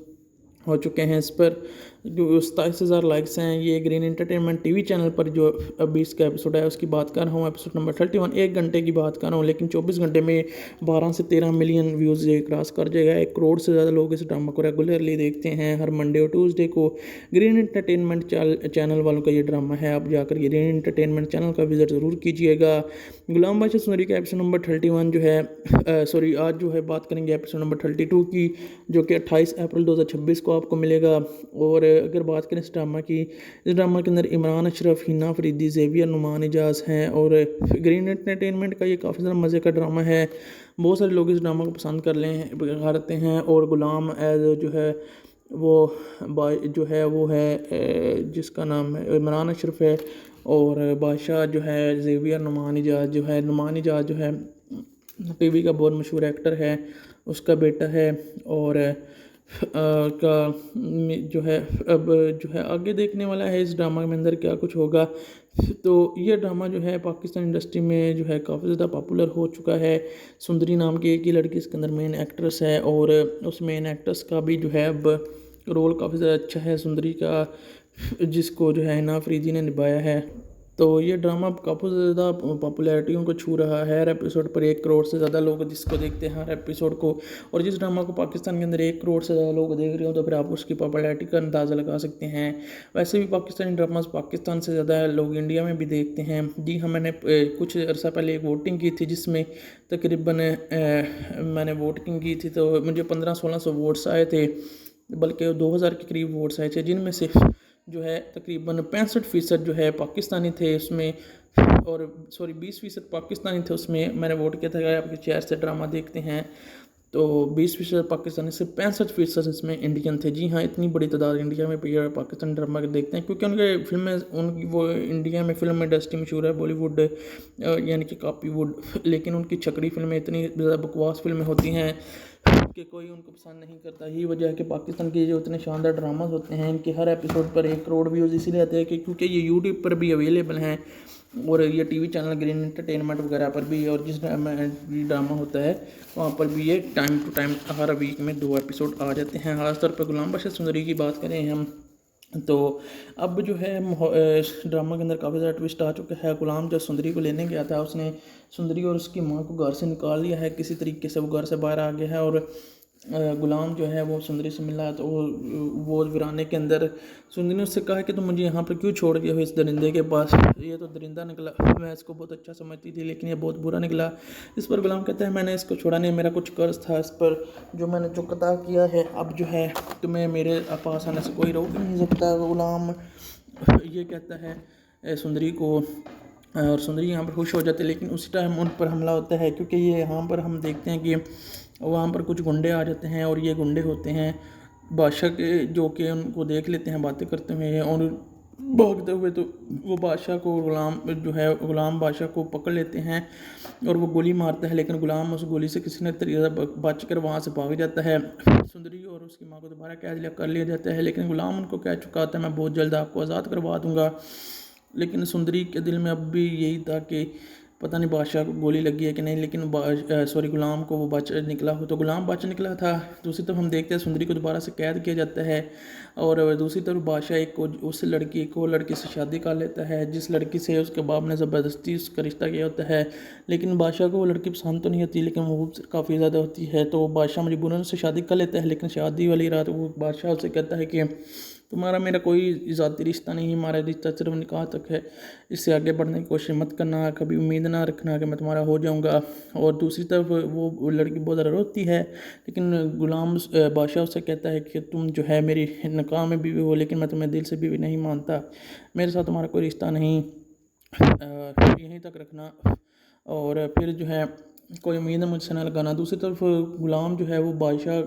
हो चुके हैं इस पर। जो 27,000 लाइक्स हैं। ये ग्रीन एंटरटेनमेंट टीवी चैनल पर जो अभी इसका एपिसोड है उसकी बात कर रहा हूँ, एपिसोड नंबर 31। 1 घंटे की बात कर रहा हूँ, लेकिन 24 घंटे में 12 से 13 मिलियन व्यूज़ ये क्रॉस कर जाएगा। 1 करोड़ से ज़्यादा लोग इस ड्रामा को रेगुलरली देखते हैं हर मंडे और ट्यूसडे को। ग्रीन एंटरटेनमेंट चैनल वालों का ये ड्रामा है, आप जाकर ग्रीन एंटरटेनमेंट चैनल का विजिट ज़रूर कीजिएगा। गुलाम बादशाह सुंदरी का एपिसोड नंबर 31 जो है आज जो है बात करेंगे एपिसोड नंबर 32 की, जो कि 28 अप्रैल 2026 को आपको मिलेगा। और अगर बात करें इस ड्रामा की, इस ड्रामा के अंदर इमरान अशरफ, हिना फरीदी, ज़ेवियर नुमान इजाज़ हैं। और ग्रीन एंटरटेनमेंट का ये काफ़ी ज़्यादा मज़े का ड्रामा है, बहुत सारे लोग इस ड्रामा को पसंद करते हैं। और गुलाम एज जो है वो है जिसका नाम है इमरान अशरफ है। और बादशाह जो है ज़ेवियर नुमान इजाज़ जो है टीवी का बहुत मशहूर एक्टर है, उसका बेटा है। और जो है अब जो है आगे देखने वाला है इस ड्रामा के अंदर क्या कुछ होगा। तो ये ड्रामा जो है पाकिस्तान इंडस्ट्री में जो है काफ़ी ज़्यादा पॉपुलर हो चुका है। सुंदरी नाम की एक ही लड़की इसके अंदर मेन एक्ट्रेस है, और उस मेन एक्ट्रेस का भी जो है अब रोल काफ़ी ज़्यादा अच्छा है सुंदरी का, जिसको जो है हिना अफरीदी ने निभाया है। तो ये ड्रामा काफ़ी ज़्यादा पॉपुलैरिटियों को छू रहा है, हर एपिसोड पर 1 करोड़ से ज़्यादा लोग जिसको देखते हैं हर एपिसोड को। और जिस ड्रामा को पाकिस्तान के अंदर 1 करोड़ से ज़्यादा लोग देख रहे हो तो फिर आप उसकी पॉपुलैरिटी का अंदाज़ा लगा सकते हैं। वैसे भी पाकिस्तानी ड्रामास पाकिस्तान से ज़्यादा लोग इंडिया में भी देखते हैं। जी हाँ, मैंने कुछ अर्सा पहले एक वोटिंग की थी जिसमें तकरीबन मैंने वोटिंग की थी तो मुझे 1500-1600 वोट्स आए थे, बल्कि 2000 के करीब वोट्स आए थे, जिनमें से जो है तकरीबन 65% जो है पाकिस्तानी थे उसमें, और 20% पाकिस्तानी थे उसमें। मैंने वोट किया था कि आपके चेयर से ड्रामा देखते हैं, तो 20% पाकिस्तानी से 65% इसमें इंडियन थे। जी हाँ, इतनी बड़ी तादाद इंडिया में पाकिस्तानी ड्रामा के देखते हैं, क्योंकि उनके फिल्में उनकी वो इंडिया में फिल्म इंडस्ट्री मशहूर है बॉलीवुड यानी कि कॉपीवुड, लेकिन उनकी छकड़ी फिल्में इतनी ज़्यादा बकवास फिल्में होती हैं कि कोई उनको पसंद नहीं करता। यही वजह है कि पाकिस्तान के जो इतने शानदार ड्रामाज होते हैं, इनके हर एपिसोड पर 1 करोड़ व्यूज़ इसीलिए आते हैं कि क्योंकि ये यूट्यूब पर भी अवेलेबल हैं, और ये टीवी चैनल ग्रीन एंटरटेनमेंट वगैरह पर भी, और जिस ड्रामा होता है वहाँ पर भी ये टाइम टू टाइम हर वीक में 2 एपिसोड आ जाते हैं। खासतौर पर गुलाम बादशाह सुंदरी की बात करें हम, तो अब जो है ड्रामा के अंदर काफ़ी ज़्यादा ट्विस्ट आ चुका है। गुलाम जब सुंदरी को लेने गया था, उसने सुंदरी और उसकी माँ को घर से निकाल लिया है, किसी तरीके से वो घर से बाहर आ गया है, और गुलाम जो है वो सुंदरी से मिला, तो वो वीराने के अंदर सुंदरी ने उससे कहा कि तुम मुझे यहाँ पर क्यों छोड़ गए हो इस दरिंदे के पास, ये तो दरिंदा निकला, मैं इसको बहुत अच्छा समझती थी लेकिन ये बहुत बुरा निकला। इस पर गुलाम कहता है मैंने इसको छोड़ा नहीं, मेरा कुछ कर्ज था इस पर जो मैंने चुकता किया है, अब जो है तुम्हें मेरे पास आने से कोई रोक नहीं सकता। गुलाम ये कहता है सुंदरी को, और सुंदरी यहाँ पर खुश हो जाती है, लेकिन उसी टाइम उन पर हमला होता है, क्योंकि ये यहाँ पर हम देखते हैं कि वहाँ पर कुछ गुंडे आ जाते हैं, और ये गुंडे होते हैं बादशाह के, जो कि उनको देख लेते हैं बातें करते हुए और भागते हुए, तो वो बादशाह को गुलाम बादशाह को पकड़ लेते हैं और वो गोली मारता है, लेकिन गुलाम उस गोली से किसी ने तरीके बच कर वहाँ से भाग जाता है। सुंदरी और उसकी माँ को दोबारा कैद कर लिया जाता है, लेकिन गुलाम उनको कह चुका था मैं बहुत जल्द आपको आज़ाद करवा दूँगा। लेकिन सुंदरी के दिल में अब भी यही था कि पता नहीं बादशाह को गोली लगी है कि नहीं, लेकिन गुलाम को वो बच निकला हो, तो गुलाम बच निकला था। दूसरी तरफ हम देखते हैं सुंदरी को दोबारा से कैद किया जाता है, और दूसरी तरफ बादशाह एक और लड़की से शादी कर लेता है, जिस लड़की से उसके बाप ने ज़बरदस्ती उसका रिश्ता किया होता है। लेकिन बादशाह को वो लड़की पसंद तो नहीं होती, लेकिन वो काफ़ी ज़्यादा होती है, तो बादशाह मजबूरन से शादी कर लेता है। लेकिन शादी वाली रात वो बादशाह उससे कहता है कि तुम्हारा मेरा कोई ज़ाती रिश्ता नहीं, हमारा रिश्ता सिर्फ निकाह तक है, इससे आगे बढ़ने की कोशिश मत करना, कभी उम्मीद ना रखना कि मैं तुम्हारा हो जाऊंगा। और दूसरी तरफ वो लड़की बहुत ज़्यादा रोती है, लेकिन गुलाम बादशाह उससे कहता है कि तुम जो है मेरी निकाह में बीवी हो, लेकिन मैं तुम्हें दिल से बीवी नहीं मानता, मेरे साथ तुम्हारा कोई रिश्ता नहीं, यहीं तक रखना, और फिर जो है कोई उम्मीद है मुझसे ना लगाना। दूसरी तरफ गुलाम जो है वो बादशाह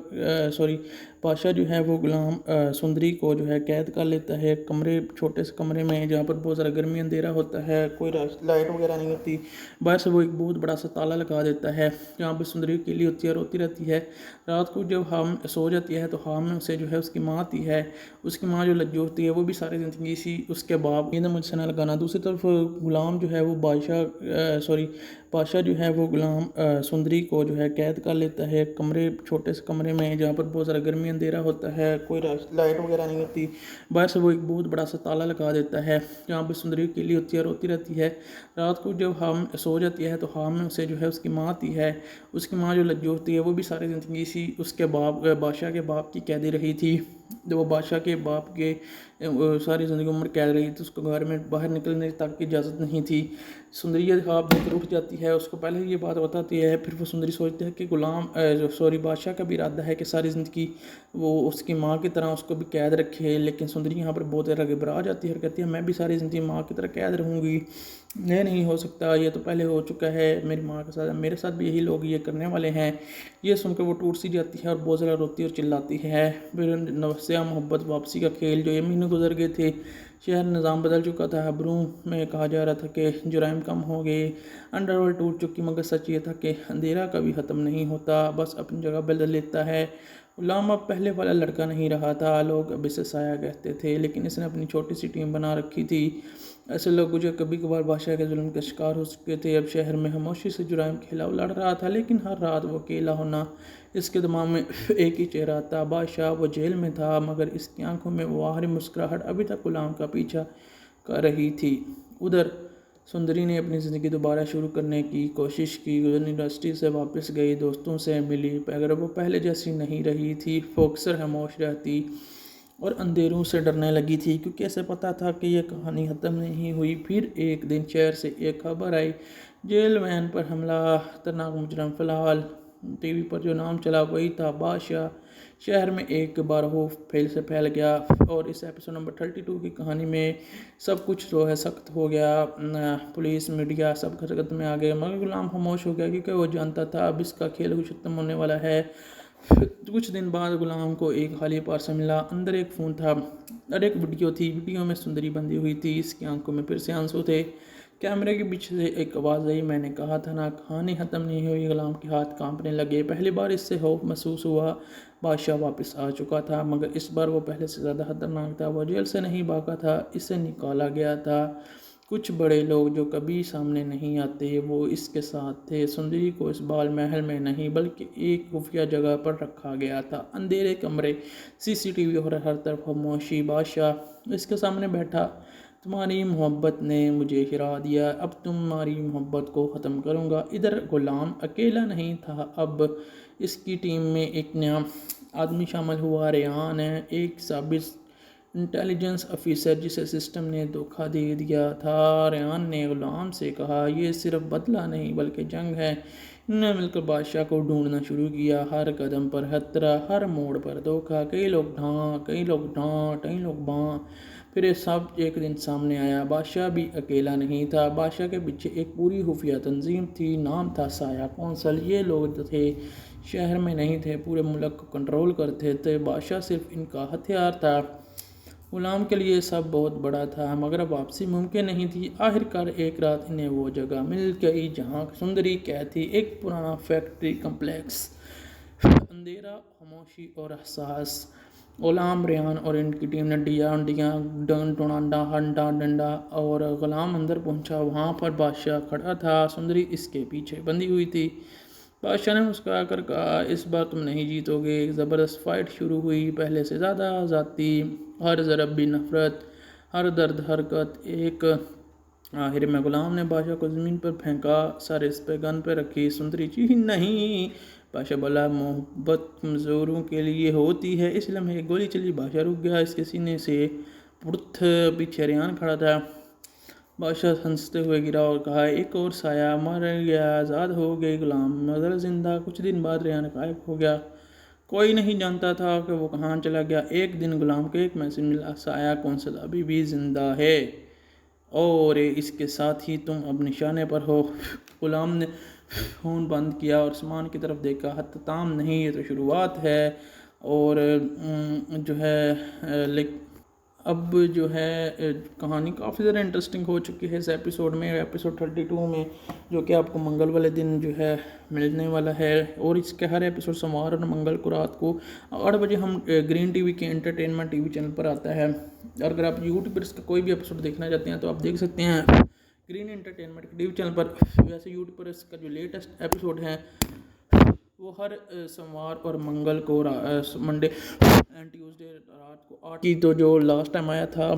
जो है वो गुलाम सुंदरी को जो है कैद कर लेता है छोटे से कमरे में, जहाँ पर बहुत ज़्यादा गर्मी अंधेरा होता है, कोई लाइट वगैरह नहीं होती। बाहर से वो एक बहुत बड़ा सा ताला लगा देता है, जहाँ पर सुंदरी अकेली होती है, रोती रहती है। रात को जब हम सो जाती है तो में उसे जो है उसकी माँ आती है, उसकी माँ जो लज्जू होती है वो भी सारी ज़िंदगी सी उसके बाप इन्हें मुझसे ना लगाना। दूसरी तरफ गुलाम जो है वो बादशाह जो है वो गुलाम सुंदरी को जो है कैद कर लेता है छोटे से कमरे में, जहाँ पर बहुत ज़्यादा गर्मी अंधेरा होता है, कोई लाइट वगैरह नहीं होती। बाहर से वो एक बहुत बड़ा सा ताला लगा देता है, जहाँ पर सुंदरी अकेली होती है, रोती रहती है। रात को जब हम सो जाती है तो में उसे जो है उसकी माँ आती है, उसकी माँ जो लज्जू होती है वो भी सारी ज़िंदगी सी उसके बादशाह के बाप की कैदी रही थी। जब वो बादशाह के बाप के सारी ज़िंदगी उम्र कैद रही थी, उसको घर में बाहर निकलने तक की इजाज़त नहीं थी। सुंदरी ये ख्वाब देखकर उठ जाती है, उसको पहले ये बात बताती है, फिर वो सुंदरी सोचती है कि बादशाह का भी इरादा है कि सारी ज़िंदगी वो उसकी माँ की तरह उसको भी कैद रखे। लेकिन सुंदरी यहाँ पर बहुत ज़्यादा घबरा जाती है और कहती है मैं भी सारी ज़िंदगी माँ की तरह कैद रहूँगी, नहीं हो सकता, ये तो पहले हो चुका है मेरी माँ के साथ, मेरे साथ भी यही लोग ये करने वाले हैं। ये सुनकर वो टूट सी जाती है और बहुत ज़्यादा रोती और चिल्लाती है। फिर नवसिया मोहब्बत वापसी का खेल, जो ये महीने गुजर गए थे, शहर निज़ाम बदल चुका था, खबरों में कहा जा रहा था कि जुराइम कम हो गए, अंडरवर्ल्ड टूट चुकी, मगर सच ये था कि अंधेरा कभी ख़त्म नहीं होता, बस अपनी जगह बदल लेता है। गुलाम अब पहले वाला लड़का नहीं रहा था, लोग अब इसे साया कहते थे, लेकिन इसने अपनी छोटी सी टीम बना रखी थी। ऐसे लोग जो कभी कभार बादशाह के जुल्म का शिकार हो चुके थे, अब शहर में खामोशी से जुराइम के खिलाफ लड़ रहा था, लेकिन हर रात वो अकेला होना, इसके दिमाग में एक ही चेहरा था, बादशाह। वो जेल में था, मगर इसकी आंखों में वो आखिरी मुस्कुराहट अभी तक गुलाम का पीछा कर रही थी। उधर सुंदरी ने अपनी ज़िंदगी दोबारा शुरू करने की कोशिश की, यूनिवर्सिटी से वापस गई, दोस्तों से मिली, अगर वो पहले जैसी नहीं रही थी, वो अक्सर खामोश रहती और अंधेरों से डरने लगी थी, क्योंकि ऐसे पता था कि यह कहानी ख़त्म नहीं हुई। फिर एक दिन शहर से एक खबर आई, जेल वैन पर हमला, खतरनाक मुजरम फ़िलहाल टीवी पर जो नाम चला वही था बादशाह। शहर में एक बार वो फैल गया और इस एपिसोड नंबर 32 की कहानी में सब कुछ जो है सख्त हो गया। पुलिस मीडिया सब हरकत में आ गए, मगर गुलाम खामोश हो गया क्योंकि वो जानता था अब इसका खेल कुछ खत्म होने वाला है। कुछ दिन बाद गुलाम को एक खाली पार्सल मिला। अंदर एक फ़ोन था और एक वीडियो थी। वीडियो में सुंदरी बंधी हुई थी, इसकी आंखों में फिर से आंसू थे। कैमरे के पीछे से एक आवाज़ आई, मैंने कहा था ना कहानी ख़त्म नहीं हुई। गुलाम के हाथ कांपने लगे। पहली बार इससे खौफ महसूस हुआ। बादशाह वापस आ चुका था, मगर इस बार वो पहले से ज़्यादा खतरनाक था। वो जेल से नहीं भागा था, इससे निकाला गया था। कुछ बड़े लोग जो कभी सामने नहीं आते वो इसके साथ थे। सुंदरी को इस बाल महल में नहीं बल्कि एक खुफिया जगह पर रखा गया था। अंधेरे कमरे, सीसीटीवी और हर तरफ खामोशी। बादशाह इसके सामने बैठा, तुम्हारी मोहब्बत ने मुझे हिरा दिया, अब तुम्हारी मोहब्बत को ख़त्म करूँगा। इधर गुलाम अकेला नहीं था, अब इसकी टीम में एक नया आदमी शामिल हुआ। रेहान है, एक साबित इंटेलिजेंस ऑफिसर जिसे सिस्टम ने धोखा दे दिया था। रेहान ने गुलाम से कहा, यह सिर्फ बदला नहीं बल्कि जंग है। इन्होंने मिलकर बादशाह को ढूंढना शुरू किया। हर कदम पर खतरा, हर मोड़ पर धोखा। कई लोग ढां, कई लोग डांट, कई लोग बां। फिर ये सब एक दिन सामने आया। बादशाह भी अकेला नहीं था। बादशाह के पीछे एक पूरी खुफिया तंजीम थी। नाम था साया कौंसल। ये लोग जो थे शहर में नहीं थे, पूरे मुल्क को कंट्रोल करते थे। बादशाह सिर्फ इनका हथियार था। गुलाम के लिए सब बहुत बड़ा था, मगर वापसी मुमकिन नहीं थी। आखिरकार एक रात इन्हें वो जगह मिल गई जहाँ सुंदरी कैद थी, एक पुराना फैक्ट्री कम्प्लेक्स। अंधेरा, खामोशी और एहसास। गुलाम, रेहान और इनकी टीम ने डिया डिया डंडा हंडा डंडा और गुलाम अंदर पहुंचा। वहाँ पर बादशाह खड़ा था, सुंदरी इसके पीछे बंधी हुई थी। बादशाह ने मुस्कुराकर कहा, इस बार तुम नहीं जीतोगे। एक ज़बरदस्त फाइट शुरू हुई, पहले से ज़्यादा ज़ाती, हर ज़रब भी नफरत, हर दर्द हरकत एक। आखिर में गुलाम ने बादशाह को ज़मीन पर फेंका, सर इस पे गन पे रखी। सुंदरी चीखी, नहीं। बादशाह बोला, मोहब्बत कमज़ोरों के लिए होती है। इस लम्हे एक गोली चली, बादशाह रुक गया। इसके सीने से पुरथ पीछे रेहान खड़ा था। बादशाह हंसते हुए गिरा और कहा, एक और साया मर गया, आज़ाद हो गए गुलाम, मगर जिंदा। कुछ दिन बाद रेहान गायब हो गया। कोई नहीं जानता था कि वो कहाँ चला गया। एक दिन गुलाम को एक मैसेज मिला, साया कौंसल अभी भी जिंदा है और इसके साथ ही तुम अब निशाने पर हो। गुलाम ने फ़ोन बंद किया और आसमान की तरफ देखा। हत्ताम नहीं, ये तो शुरुआत है। और जो है अब जो है कहानी काफ़ी ज़्यादा इंटरेस्टिंग हो चुकी है इस एपिसोड में, एपिसोड 32 में, जो कि आपको मंगल वाले दिन जो है मिलने वाला है। और इसके हर एपिसोड सोमवार और मंगल को रात को 8 बजे हम ग्रीन टीवी के एंटरटेनमेंट टीवी चैनल पर आता है। और अगर आप यूट्यूब पर इसका कोई भी एपिसोड देखना चाहते हैं तो आप देख सकते हैं ग्रीन एंटरटेनमेंट के टीवी चैनल पर। वैसे यूट्यूब पर इसका जो लेटेस्ट एपिसोड है वो हर सोमवार और मंगल को मंडे एंड ट्यूसडे रात को 8 की, तो जो लास्ट टाइम आया था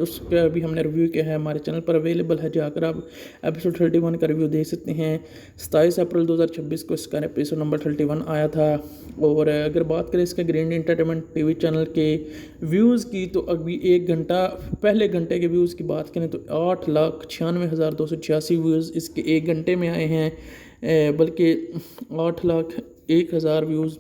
उसका भी हमने रिव्यू किया है, हमारे चैनल पर अवेलेबल है। जाकर आप एपिसोड 31 का रिव्यू देख सकते हैं। 27 अप्रैल 2026 को इसका एपिसोड नंबर 31 आया था। और अगर बात करें इसके ग्रीन एंटरटेनमेंट टीवी चैनल के व्यूज़ की, तो अभी एक घंटा पहले घंटे के व्यूज़ की बात करें तो 8,96,286 व्यूज़ इसके एक घंटे में आए हैं, बल्कि 8,01,000 व्यूज़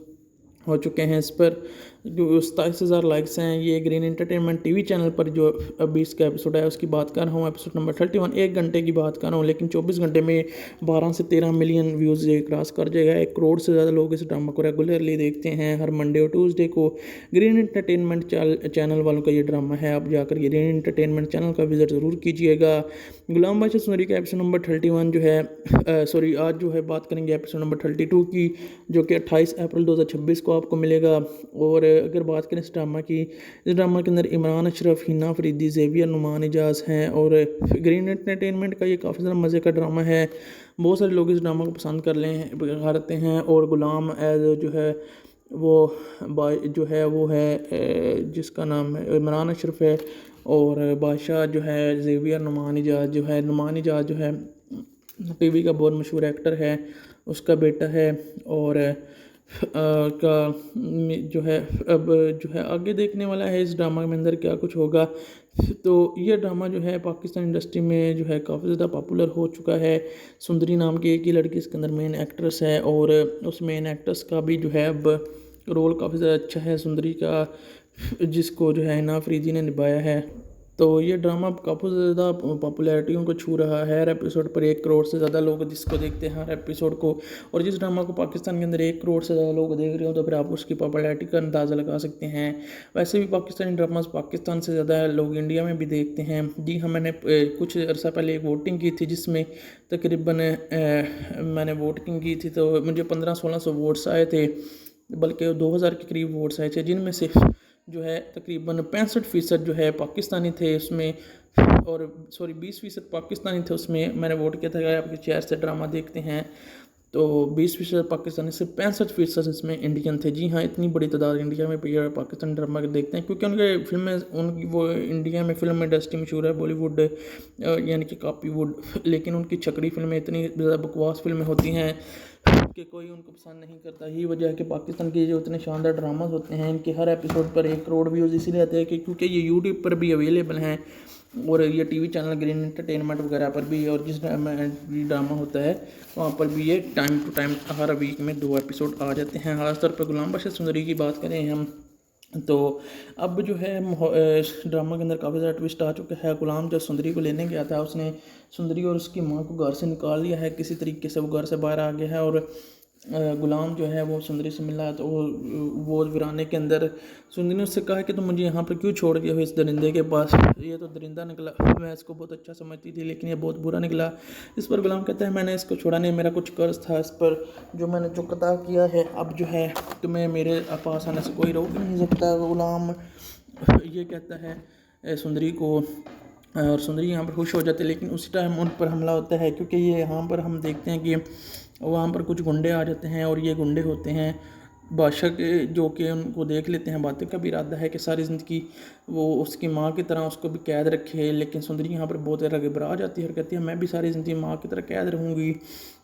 हो चुके हैं इस पर। जो 27,000 लाइक्स हैं। ये ग्रीन एंटरटेनमेंट टीवी चैनल पर जो अभी इसका एपिसोड है उसकी बात कर रहा हूँ, एपिसोड नंबर 31। एक घंटे की बात कर रहा हूँ, लेकिन 24 घंटे में 12 से 13 मिलियन व्यूज़ ये क्रॉस कर जाएगा। 1 करोड़ से ज़्यादा लोग इस ड्रामा को रेगुलरली देखते हैं। हर मंडे और ट्यूसडे को ग्रीन एंटरटेनमेंट चैनल वालों का ये ड्रामा है। आप जाकर ग्रीन एंटरटेनमेंट चैनल का विजिट ज़रूर कीजिएगा। गुलाम बादशाह सुंदरी का एपिसोड नंबर 31 जो है आज जो है बात करेंगे एपिसोड नंबर 32 की, जो कि 28 अप्रैल 2026 को आपको मिलेगा। और अगर बात करें इस ड्रामा की, इस ड्रामा के अंदर इमरान अशरफ, हिना फरीदी, ज़ेवियर, नुमान इजाज़ हैं। और ग्रीन एंटरटेनमेंट का ये काफ़ी ज़्यादा मज़े का ड्रामा है। बहुत सारे लोग इस ड्रामा को पसंद करते हैं। और गुलाम एज जो है वो है जिसका नाम है इमरान अशरफ है। और बादशाह जो है ज़ेवियर, नुमान इजाज़ जो है टीवी का बहुत मशहूर एक्टर है, उसका बेटा है। और जो है अब जो है आगे देखने वाला है इस ड्रामा में अंदर क्या कुछ होगा। तो ये ड्रामा जो है पाकिस्तान इंडस्ट्री में जो है काफ़ी ज़्यादा पॉपुलर हो चुका है। सुंदरी नाम की एक ही लड़की इसके अंदर मेन एक्ट्रेस है और उस मेन एक्ट्रेस का भी जो है अब रोल काफ़ी ज़्यादा अच्छा है सुंदरी का, जिसको जो है हिना अफरीदी ने निभाया है। तो ये ड्रामा काफ़ी ज़्यादा पॉपुलैरिटी उनको छू रहा है। हर एपिसोड पर 1 करोड़ से ज़्यादा लोग जिसको देखते हैं हर एपिसोड को, और जिस ड्रामा को पाकिस्तान के अंदर 1 करोड़ से ज़्यादा लोग देख रहे हो तो फिर आप उसकी पॉपुलैरिटी का अंदाज़ा लगा सकते हैं। वैसे भी पाकिस्तानी ड्रामास पाकिस्तान से ज़्यादा लोग इंडिया में भी देखते हैं। जी हाँ, मैंने कुछ अर्सा पहले एक वोटिंग की थी जिसमें तकरीबन मैंने वोटिंग की थी तो मुझे 1500-1600 वोट्स आए थे, बल्कि 2000 के करीब वोट्स आए थे, जिनमें से जो है तकरीबन 65% जो है पाकिस्तानी थे उसमें, और सॉरी 20% पाकिस्तानी थे उसमें। मैंने वोट किया था कि आपके शहर से ड्रामा देखते हैं तो 20% पाकिस्तानी से 65% इसमें इंडियन थे। जी हाँ, इतनी बड़ी तादाद इंडिया में पाकिस्तानी ड्रामा के देखते हैं क्योंकि उनके फिल्में उनकी वो इंडिया में फिल्म इंडस्ट्री मशहूर है बॉलीवुड यानी कि कॉपीवुड, लेकिन उनकी छकड़ी फिल्में इतनी ज़्यादा बकवास फिल्में होती हैं कि कोई उनको पसंद नहीं करता। यही वजह है कि पाकिस्तान के जो इतने शानदार ड्रामाज होते हैं इनके हर एपिसोड पर 1 करोड़ व्यूज़ इसीलिए आते हैं कि क्योंकि ये यूट्यूब पर भी अवेलेबल हैं और ये टीवी चैनल ग्रीन एंटरटेनमेंट वगैरह पर भी, और जिस ड्रामा होता है वहाँ पर भी ये टाइम टू टाइम हर वीक में 2 एपिसोड आ जाते हैं। खासतौर पर गुलाम बादशाह सुंदरी की बात करें हम तो अब जो है इस ड्रामा के अंदर काफ़ी ज़्यादा ट्विस्ट आ चुका है। गुलाम जब सुंदरी को लेने गया था उसने सुंदरी और उसकी माँ को घर से निकाल लिया है, किसी तरीके से वो घर से बाहर आ गया है और गुलाम जो है वो सुंदरी से मिला तो वो वीराने के अंदर सुंदरी ने उससे कहा कि तुम मुझे यहाँ पर क्यों छोड़ गए हो इस दरिंदे के पास, ये तो दरिंदा निकला, मैं इसको बहुत अच्छा समझती थी लेकिन ये बहुत बुरा निकला। इस पर गुलाम कहता है मैंने इसको छोड़ा नहीं, मेरा कुछ कर्ज था इस पर जो मैंने चुकता किया है, अब जो है तुम्हें मेरे पास आने से कोई रोक नहीं सकता। गुलाम ये कहता है सुंदरी को, और सुंदरी यहाँ पर खुश हो जाती है, लेकिन उसी टाइम उन पर हमला होता है क्योंकि ये यहाँ पर हम देखते हैं कि वहाँ पर कुछ गुंडे आ जाते हैं और ये गुंडे होते हैं बादशाह के, जो कि उनको देख लेते हैं। बातें का भी इरादा है कि सारी ज़िंदगी वो उसकी माँ की तरह उसको भी कैद रखे, लेकिन सुंदरी यहाँ पर बहुत ज़्यादा घबरा जाती है और कहती है मैं भी सारी ज़िंदगी माँ की तरह कैद रहूँगी,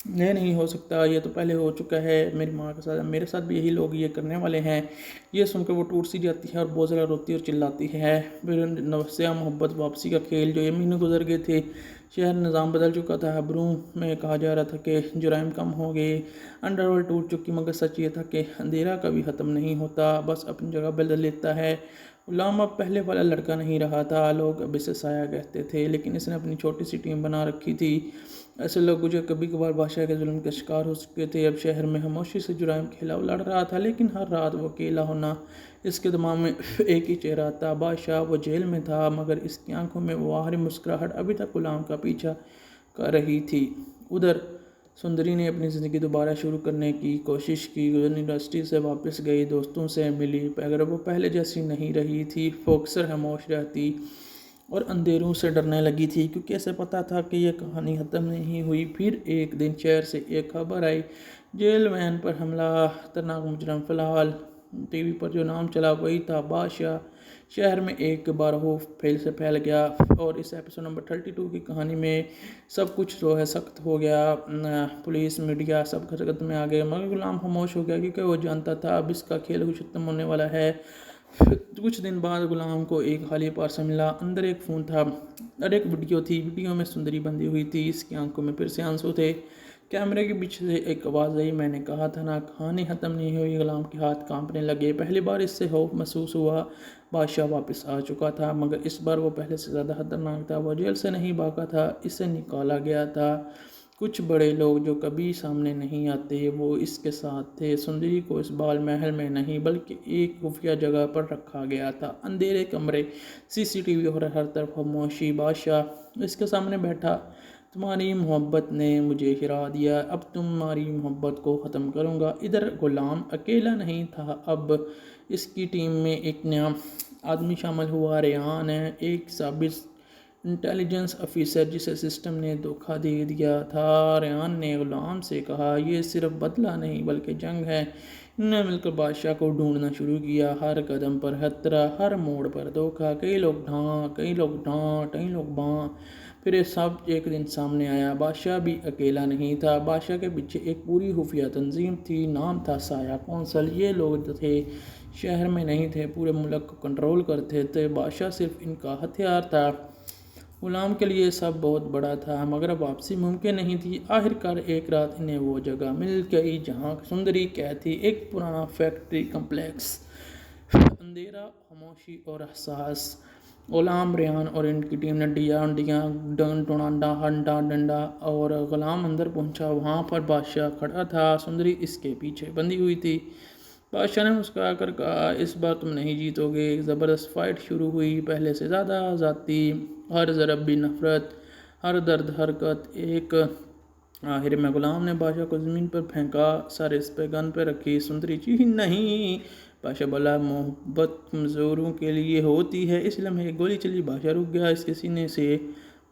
नहीं हो सकता, ये तो पहले हो चुका है मेरी माँ के साथ, मेरे साथ भी यही लोग ये करने वाले हैं। ये सुनकर वो टूट सी जाती है और बहुत ज़्यादा रोती और चिल्लाती है। फिर नवसिया मोहब्बत वापसी का खेल, जो ये महीने गुजर गए थे, शहर निज़ाम बदल चुका था, खबरों में कहा जा रहा था कि जुराइम कम हो गए, अंडरवर्ल्ड टूट चुकी, मगर सच ये था कि अंधेरा कभी ख़त्म नहीं होता, बस अपनी जगह बदल लेता है। गुलाम अब पहले वाला लड़का नहीं रहा था, लोग अब इसे साया कहते थे, लेकिन इसने अपनी छोटी सी टीम बना रखी थी। ऐसे लोग जो कभी कभार बादशाह के जुल्म का शिकार हो चुके थे अब शहर में खामोशी से जुराइम के खिलाफ लड़ रहा था, लेकिन हर रात वो अकेला होना इसके दिमाग में एक ही चेहरा था। बादशाह वो जेल में था मगर इसकी आंखों में वो आखिरी मुस्कुराहट अभी तक गुलाम का पीछा कर रही थी। उधर सुंदरी ने अपनी ज़िंदगी दोबारा शुरू करने की कोशिश की, यूनिवर्सिटी से वापस गई, दोस्तों से मिली, अगर वो पहले जैसी नहीं रही थी, फोकसर खामोश रहती और अंधेरों से डरने लगी थी क्योंकि ऐसे पता था कि यह कहानी ख़त्म नहीं हुई। फिर एक दिन शहर से एक खबर आई, जेल वैन पर हमला, खतरनाक मुजरम, फ़िलहाल टीवी पर जो नाम चला वही था बादशाह। शहर में एक बार हो फैल गया और इस एपिसोड नंबर 32 की कहानी में सब कुछ जो है सख्त हो गया। पुलिस मीडिया सब हरकत में आ गए मगर गुलाम खामोश हो गया क्योंकि वो जानता था अब इसका खेल कुछ खत्म होने वाला है। कुछ दिन बाद गुलाम को एक खाली पार्सल मिला, अंदर एक फ़ोन था और एक वीडियो थी, वीडियो में सुंदरी बंधी हुई थी, इसकी आंखों में फिर से आंसू थे। कैमरे के पीछे से एक आवाज़ आई, मैंने कहा था ना कहानी ख़त्म नहीं हुई। गुलाम के हाथ कांपने लगे, पहली बार इससे खौफ महसूस हुआ। बादशाह वापस आ चुका था मगर इस बार वो पहले से ज़्यादा खतरनाक था। वो जेल से नहीं भागा था, इसे निकाला गया था। कुछ बड़े लोग जो कभी सामने नहीं आते वो इसके साथ थे। सुंदरी को इस बाल महल में नहीं बल्कि एक खुफिया जगह पर रखा गया था, अंधेरे कमरे, सीसीटीवी और हर तरफ खामोशी। बादशाह इसके सामने बैठा, तुम्हारी मोहब्बत ने मुझे हिरा दिया, अब तुम्हारी मोहब्बत को ख़त्म करूँगा। इधर गुलाम अकेला नहीं था, अब इसकी टीम में एक नया आदमी शामिल हुआ, रेहान है, एक साबित इंटेलिजेंस ऑफिसर जिसे सिस्टम ने धोखा दे दिया था। रेहान ने गुलाम से कहा, यह सिर्फ बदला नहीं बल्कि जंग है, इन्होंने मिलकर बादशाह को ढूंढना शुरू किया। हर कदम पर खतरा, हर मोड़ पर धोखा, कई लोग ढां, कई लोग डांट, कई लोग बां। फिर ये सब एक दिन सामने आया। बादशाह भी अकेला नहीं था। बादशाह के पीछे एक पूरी खुफिया तंजीम थी। नाम था साया कौंसल। ये लोग जो थे शहर में नहीं थे, पूरे मुल्क को कंट्रोल करते थे। बादशाह सिर्फ इनका हथियार था। गुलाम के लिए सब बहुत बड़ा था, मगर वापसी मुमकिन नहीं थी। आखिरकार एक रात इन्हें वो जगह मिल गई जहाँ सुंदरी कैद थी, एक पुराना फैक्ट्री कम्प्लेक्स। अंधेरा, खामोशी और एहसास। गुलाम, रेहान और इनकी टीम ने डिया डियाँ डंडा हंडा डंडा और गुलाम अंदर पहुंचा। वहाँ पर बादशाह खड़ा था, सुंदरी इसके पीछे बंधी हुई थी। बादशाह ने मुस्कुराकर कहा, इस बार तुम नहीं जीतोगे। ज़बरदस्त फाइट शुरू हुई, पहले से ज़्यादा ज़ाती, हर ज़रब भी नफ़रत, हर दर्द हरकत एक। आखिर में गुलाम ने बादशाह को ज़मीन पर फेंका, सर इस पे गन पे रखी। सुंदरी चीखी, नहीं। बादशाह बोला, मोहब्बत कमज़ोरों के लिए होती है। इस लम्हे एक गोली चली, बादशाह रुक गया। इसके सीने से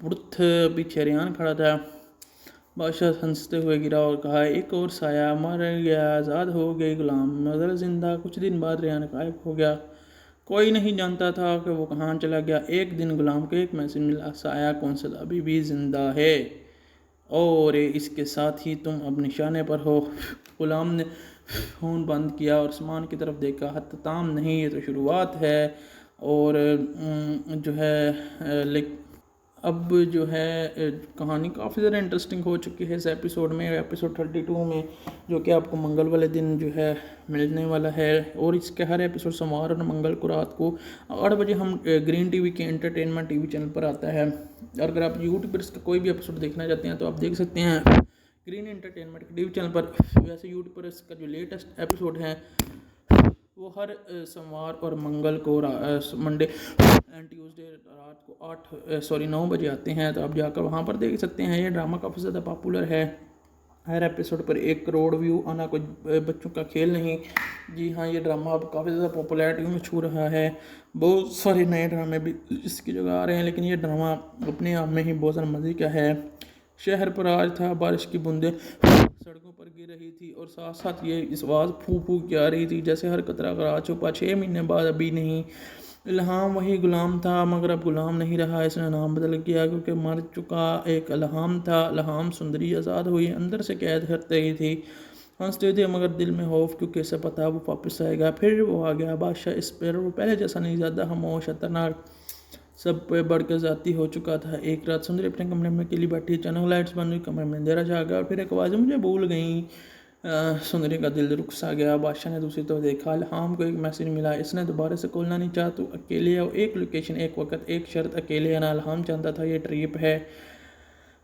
पुरथ पीछे रेहान खड़ा था। बादशाह हंसते हुए गिरा और कहा, एक और साया मर गया, आज़ाद हो गए गुलाम, मगर जिंदा। कुछ दिन बाद रेहान गायब हो गया। कोई नहीं जानता था कि वो कहाँ चला गया। एक दिन गुलाम को एक मैसेज मिला, साया कौंसल अभी भी जिंदा है और इसके साथ ही तुम अब निशाने पर हो। गुलाम ने फ़ोन बंद किया और आसमान की तरफ देखा। हत्ताम नहीं, ये तो शुरुआत है। और जो है अब जो है कहानी काफ़ी ज़्यादा इंटरेस्टिंग हो चुकी है इस एपिसोड में, एपिसोड 32 में, जो कि आपको मंगल वाले दिन जो है मिलने वाला है। और इसके हर एपिसोड सोमवार और मंगल को रात को 8 बजे हम ग्रीन टीवी के एंटरटेनमेंट टीवी चैनल पर आता है। अगर आप यूट्यूब पर इसका कोई भी एपिसोड देखना चाहते हैं तो आप देख सकते हैं ग्रीन एंटरटेनमेंट के टीवी चैनल पर। वैसे यूट्यूब पर इसका जो लेटेस्ट एपिसोड है वो हर सोमवार और मंगल को मंडे एंड ट्यूसडे रात को 9 बजे आते हैं, तो आप जाकर वहाँ पर देख सकते हैं। ये ड्रामा काफ़ी ज़्यादा पॉपुलर है। हर एपिसोड पर 1 करोड़ व्यू आना कोई बच्चों का खेल नहीं। जी हाँ, ये ड्रामा अब काफ़ी ज़्यादा पॉपुलैरिटी में छू रहा है। बहुत सारे नए ड्रामे भी इसकी जगह आ रहे हैं, लेकिन ये ड्रामा अपने आप में ही बहुत ज़्यादा मज़े का है। शहर पर आज था, बारिश की बूंदें सड़कों पर गिर रही थी और साथ साथ ये इस आवाज़ फूंक फूंक के आ रही थी जैसे हर कतरा करा छुपा 6 महीने बाद अभी नहीं। इल्हाम वही गुलाम था, मगर अब गुलाम नहीं रहा। इसने नाम बदल किया क्योंकि मर चुका एक इल्हाम था। इल्हाम सुंदरी आज़ाद हुई, अंदर से कैद करते ही थी, हंसते थे मगर दिल में खौफ, क्योंकि इसे पता वो वापस आएगा। फिर वो आ गया बादशाह। इस पर वो पहले जैसा नहीं, ज़्यादा खामोश, खतरनाक, सब पे बढ़कर ज़ाती हो चुका था। एक रात सुंदरी अपने कमरे में अकेली बैठी, अचानक लाइट्स बंद हुई, कमरे में अंधेरा छा गया और फिर एक आवाज़ मुझे भूल गई। सुंदरी का दिल रुक सा गया। बादशाह ने दूसरी तरफ देखा। इल्हाम को एक मैसेज मिला, इसने दोबारा से खोलना नहीं चाहा, तो अकेले हो, एक लोकेशन, एक वक्त, एक शर्त, अकेले आना। इल्हाम जानता था ये ट्रिप है,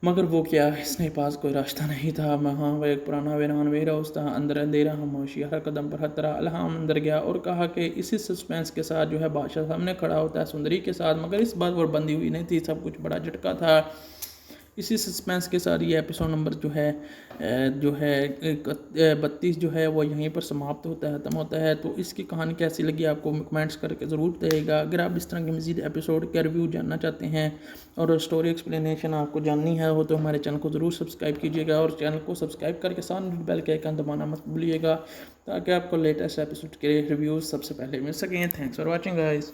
मगर वो क्या, इसके पास कोई रास्ता नहीं था। वहाँ वो एक पुराना वीरान वेयर हाउस था, अंदर अंधेरा, खामोशी, हर कदम पर खतरा। इल्हाम अंदर गया और कहा कि इसी सस्पेंस के साथ जो है बादशाह सामने खड़ा होता है सुंदरी के साथ, मगर इस बार वो बंदी हुई नहीं थी, सब कुछ बड़ा झटका था। इसी सस्पेंस के साथ ये एपिसोड नंबर जो है 32 जो है वो यहीं पर समाप्त होता है, ख़त्म होता है। तो इसकी कहानी कैसी लगी आपको कमेंट्स करके ज़रूर बताइएगा। अगर आप इस तरह के मज़ीद एपिसोड के रिव्यू जानना चाहते हैं और स्टोरी एक्सप्लेनेशन आपको जाननी है हो, तो हमारे चैनल को ज़रूर सब्सक्राइब कीजिएगा और चैनल को सब्सक्राइब करके साथ बेल के आइकन दबाना मत भूलिएगा, ताकि आपको लेटेस्ट एपिसोड के रिव्यूज़ सबसे पहले मिल सकें। Thanks for watching guys.